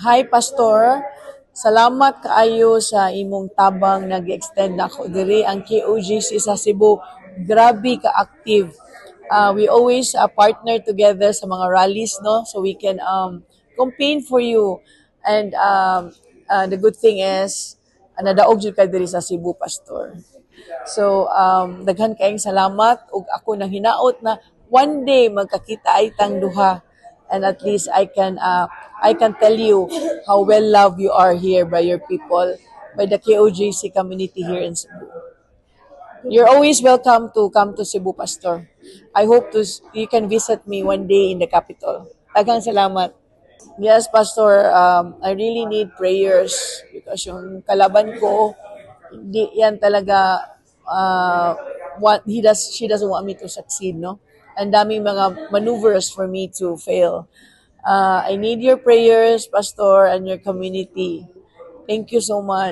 Hi, Pastor. Salamat kaayo sa imong tabang nag-extend nako diri ang KOGC sa Cebu. Grabe ka-active. We always partner together sa mga rallies, no? So we can campaign for you. And the good thing is, nadaog jud ka diri sa Cebu, Pastor. So, daghan kaayong salamat ug ako nang hinaot na one day magkakita ay tang duha, and at least I can tell you how well loved you are here by your people, by the KOJC community here in Cebu. You're always welcome to come to Cebu, Pastor. I hope you can visit me one day in the capital. Daghang salamat. Yes, Pastor, I really need prayers because yung kalaban ko, hindi yan talaga, she doesn't want me to succeed, no? Ang daming mga maneuvers for me to fail. I need your prayers, Pastor, and your community. Thank you so much.